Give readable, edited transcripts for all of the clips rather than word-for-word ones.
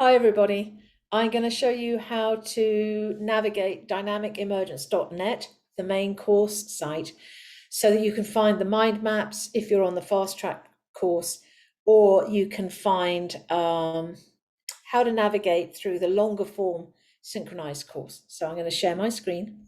Hi everybody. I'm going to show you how to navigate dynamicemergence.net, the main course site, so that you can find the mind maps if you're on the FastTrack course, or you can find how to navigate through the longer form synchronized course. So I'm going to share my screen.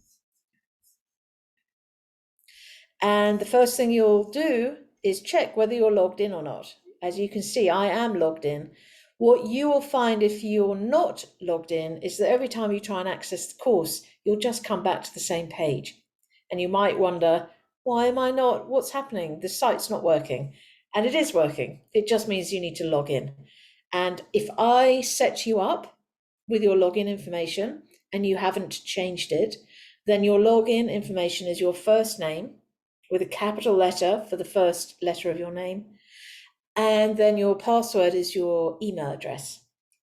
And the first thing you'll do is check whether you're logged in or not. As you can see, I am logged in. What you will find if you're not logged in is that every time you try and access the course, you'll just come back to the same page. And you might wonder, why am I not? What's happening? The site's not working. And it is working. It just means you need to log in. And if I set you up with your login information and you haven't changed it, then your login information is your first name with a capital letter for the first letter of your name. And then your password is your email address.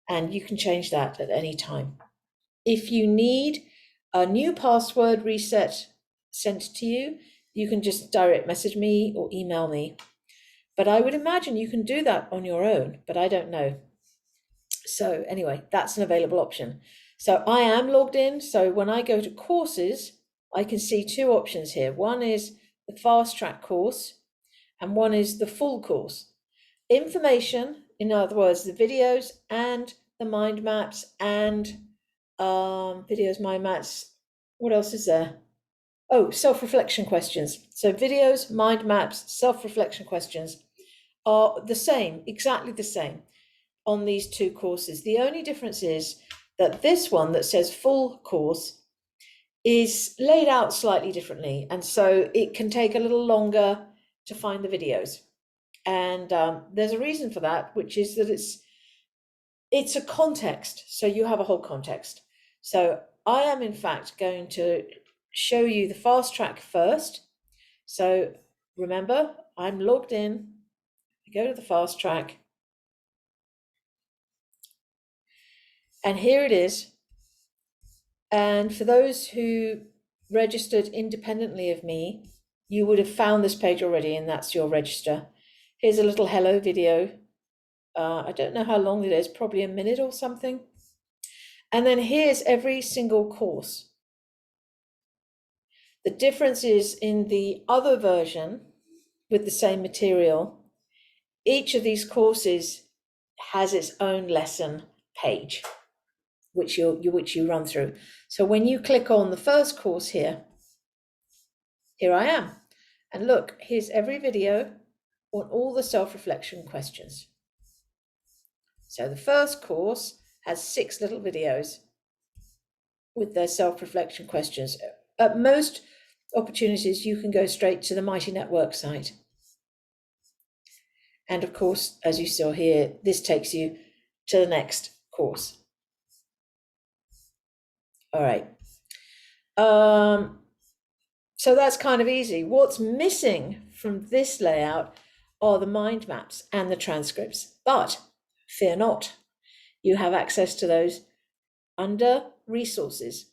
And you can change that at any time. If you need a new password reset sent to you, you can just direct message me or email me. But I would imagine you can do that on your own, but I don't know. So anyway, that's an available option. So I am logged in. So when I go to courses, I can see two options here. One is the FastTrack course, and one is the full course. Information, in other words, the videos and the mind maps and videos, mind maps. What else is there? Oh, self-reflection questions. So videos, mind maps, self-reflection questions are the same, exactly the same on these two courses. The only difference is that this one that says full course is laid out slightly differently. And so it can take a little longer to find the videos. And there's a reason for that, which is that it's a context. So you have a whole context. So I am in fact going to show you the FastTrack first. So remember, I'm logged in. I go to the FastTrack. And here it is. And for those who registered independently of me, you would have found this page already, and that's your register. Here's a little hello video. I don't know how long it is, probably a minute or something. And then here's every single course. The difference is in the other version with the same material, each of these courses has its own lesson page, which you run through. So when you click on the first course here I am. And look, here's every video on all the self-reflection questions. So the first course has 6 little videos with their self-reflection questions. At most opportunities, you can go straight to the Mighty Network site. And of course, as you saw here, this takes you to the next course. All right. So that's kind of easy. What's missing from this layout are the mind maps and the transcripts, but fear not, you have access to those under resources.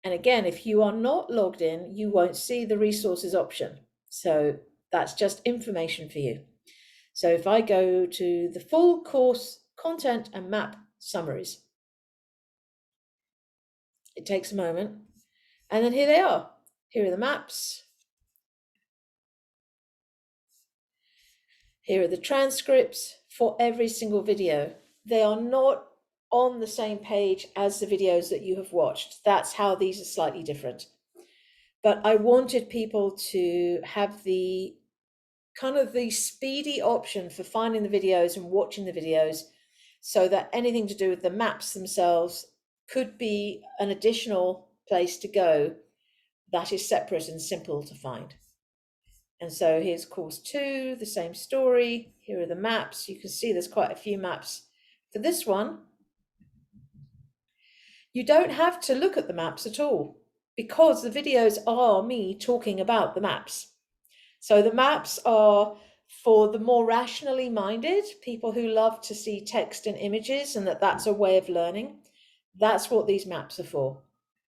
And again, if you are not logged in, you won't see the resources option. So that's just information for you. So if I go to the full course content and map summaries, it takes a moment. And then here they are. Here are the maps. Here are the transcripts for every single video. They are not on the same page as the videos that you have watched. That's how these are slightly different. But I wanted people to have the kind of the speedy option for finding the videos and watching the videos, so that anything to do with the maps themselves could be an additional place to go that is separate and simple to find. And so here's course 2, the same story. Here are the maps. You can see there's quite a few maps for this one. You don't have to look at the maps at all, because the videos are me talking about the maps. So the maps are for the more rationally minded, people who love to see text and images and that's a way of learning. That's what these maps are for.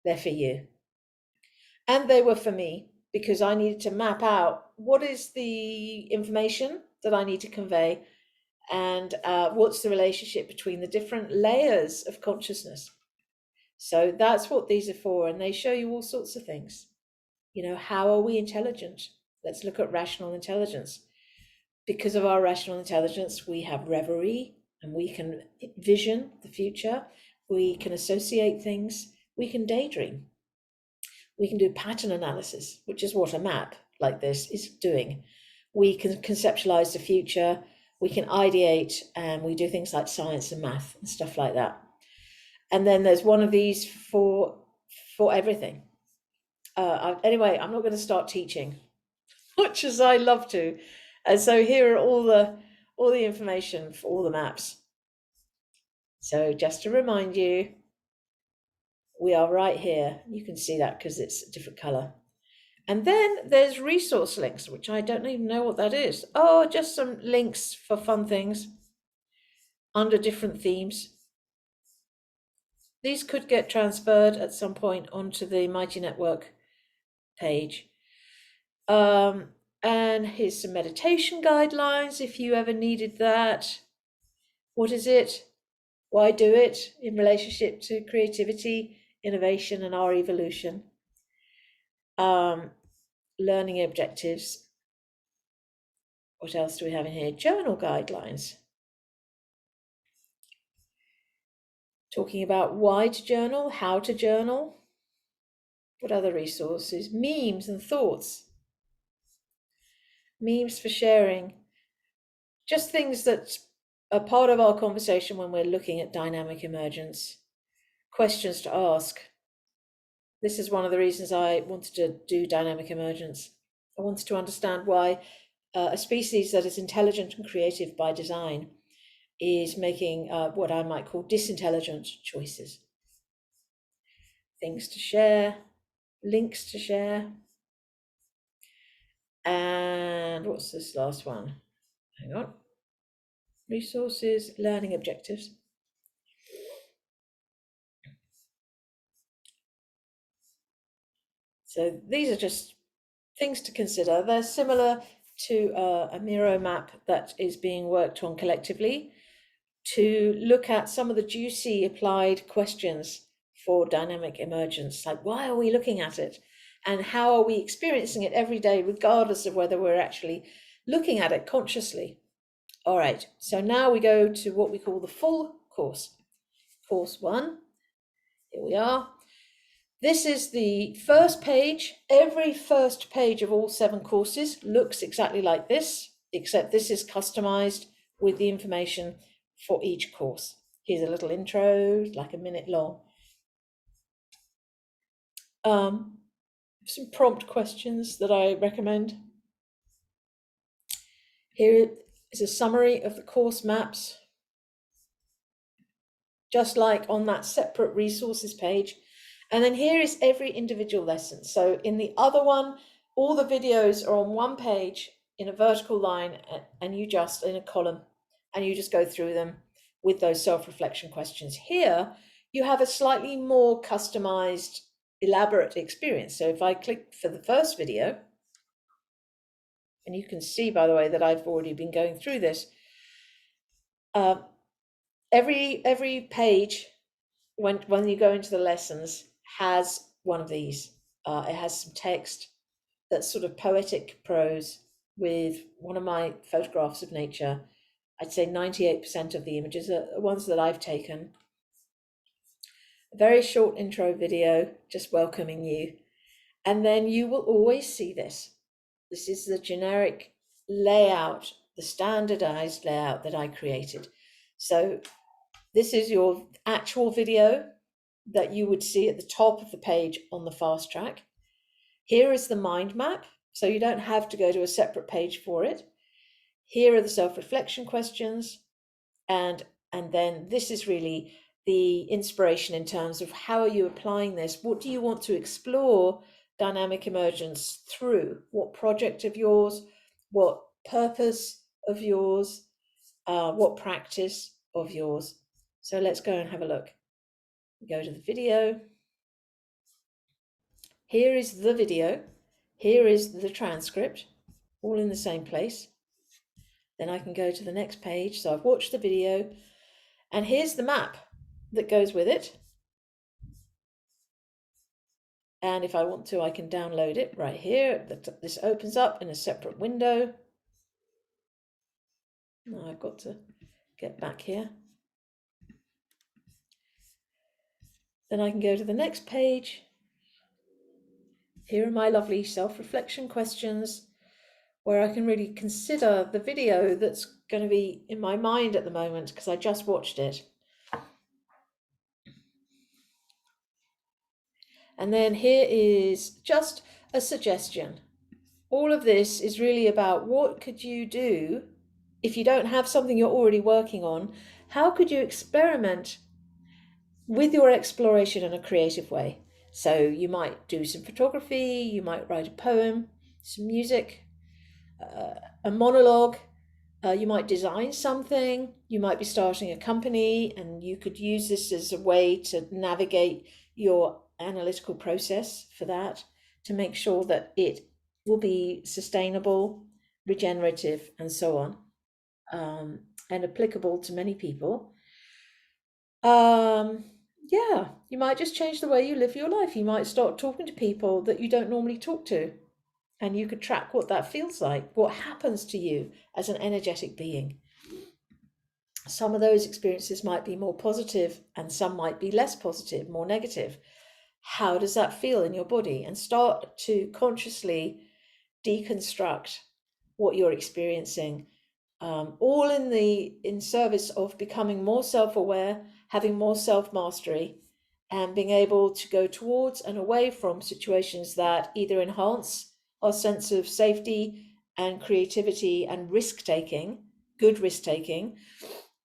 They're for you. And they were for me, because I needed to map out what is the information that I need to convey and what's the relationship between the different layers of consciousness. So that's what these are for, and they show you all sorts of things. You know, how are we intelligent? Let's look at rational intelligence. Because of our rational intelligence, we have reverie and we can vision the future, we can associate things, we can daydream, we can do pattern analysis, which is what a map like this is doing. We can conceptualize the future, we can ideate, and we do things like science and math and stuff like that. And then there's one of these for everything. Anyway, I'm not going to start teaching, much as I love to. And so here are all the information for all the maps. So just to remind you, we are right here. You can see that because it's a different color. And then there's resource links, which I don't even know what that is. Oh, just some links for fun things under different themes. These could get transferred at some point onto the Mighty Network page. And here's some meditation guidelines if you ever needed that. What is it? Why do it in relationship to creativity, innovation, and our evolution? Learning objectives. What else do we have in here? Journal guidelines. Talking about why to journal, how to journal. What other resources? Memes and thoughts. Memes for sharing. Just things that are part of our conversation when we're looking at dynamic emergence. Questions to ask. This is one of the reasons I wanted to do dynamic emergence. I wanted to understand why a species that is intelligent and creative by design is making what I might call disintelligent choices. Things to share, links to share. And what's this last one? Hang on. Resources, learning objectives. So these are just things to consider. They're similar to a Miro map that is being worked on collectively to look at some of the juicy applied questions for dynamic emergence, like why are we looking at it? And how are we experiencing it every day, regardless of whether we're actually looking at it consciously? All right, so now we go to what we call the full course. Course 1, here we are. This is the first page. Every first page of all 7 courses looks exactly like this, except this is customized with the information for each course. Here's a little intro, like a minute long. Some prompt questions that I recommend. Here is a summary of the course maps, just like on that separate resources page. And then here is every individual lesson. So in the other one, all the videos are on one page in a vertical line, and you just in a column, and you just go through them with those self-reflection questions. Here, you have a slightly more customized, elaborate experience. So if I click for the first video, and you can see, by the way, that I've already been going through this, every page, when you go into the lessons, has one of these. It has some text that's sort of poetic prose with one of my photographs of nature. I'd say 98% of the images are ones that I've taken. A very short intro video, just welcoming you. And then you will always see this. This is the generic layout, the standardized layout that I created. So this is your actual video that you would see at the top of the page on the FastTrack. Here is the mind map, so you don't have to go to a separate page for it. Here are the self-reflection questions, and then this is really the inspiration in terms of how are you applying this? What do you want to explore dynamic emergence through? What project of yours? What purpose of yours? What practice of yours? So let's go and have a look. Go to the video. Here is the video. Here is the transcript, all in the same place. Then I can go to the next page. So I've watched the video, and here's the map that goes with it. And if I want to, I can download it right here. This opens up in a separate window. Now I've got to get back here. Then I can go to the next page. Here are my lovely self-reflection questions, where I can really consider the video that's going to be in my mind at the moment because I just watched it. And then here is just a suggestion. All of this is really about what could you do if you don't have something you're already working on. How could you experiment with your exploration in a creative way? So you might do some photography, you might write a poem, some music, a monologue, you might design something, you might be starting a company, and you could use this as a way to navigate your analytical process for that, to make sure that it will be sustainable, regenerative, and so on, and applicable to many people. Yeah, you might just change the way you live your life. You might start talking to people that you don't normally talk to, and you could track what that feels like, what happens to you as an energetic being. Some of those experiences might be more positive and some might be less positive, more negative. How does that feel in your body? And start to consciously deconstruct what you're experiencing, all in service of becoming more self-aware, having more self-mastery, and being able to go towards and away from situations that either enhance our sense of safety and creativity and risk-taking, good risk-taking,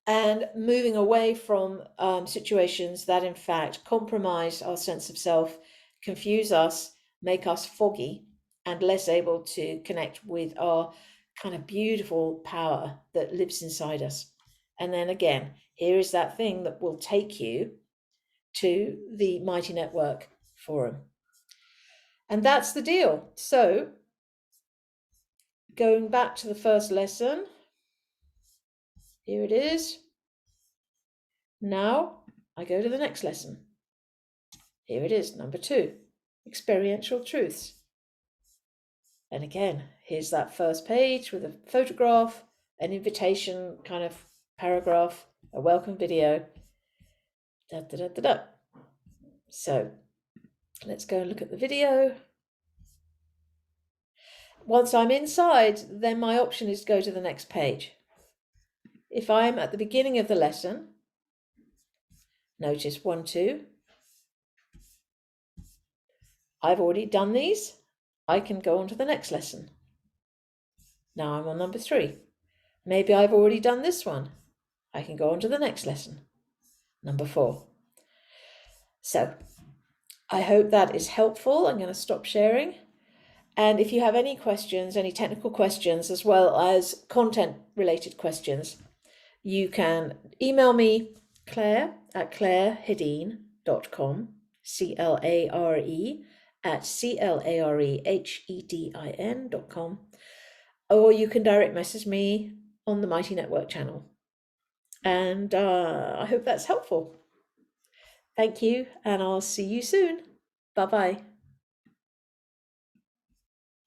and moving away from situations that in fact compromise our sense of self, confuse us, make us foggy, and less able to connect with our kind of beautiful power that lives inside us. And then again, here is that thing that will take you to the Mighty Network Forum. And that's the deal. So going back to the first lesson, here it is. Now I go to the next lesson. Here it is, number 2, experiential truths. And again, here's that first page with a photograph, an invitation kind of paragraph, a welcome video. Da, da, da, da, da. So let's go and look at the video. Once I'm inside, then my option is to go to the next page. If I'm at the beginning of the lesson, notice 1, 2. I've already done these. I can go on to the next lesson. Now I'm on number 3. Maybe I've already done this one. I can go on to the next lesson. Number 4. So I hope that is helpful. I'm going to stop sharing. And if you have any questions, any technical questions, as well as content-related questions, you can email me, Clare at clarehedin.com, CLARE at CLAREHEDIN.com, or you can direct message me on the Mighty Network channel. And I hope that's helpful. Thank you, and I'll see you soon. Bye-bye.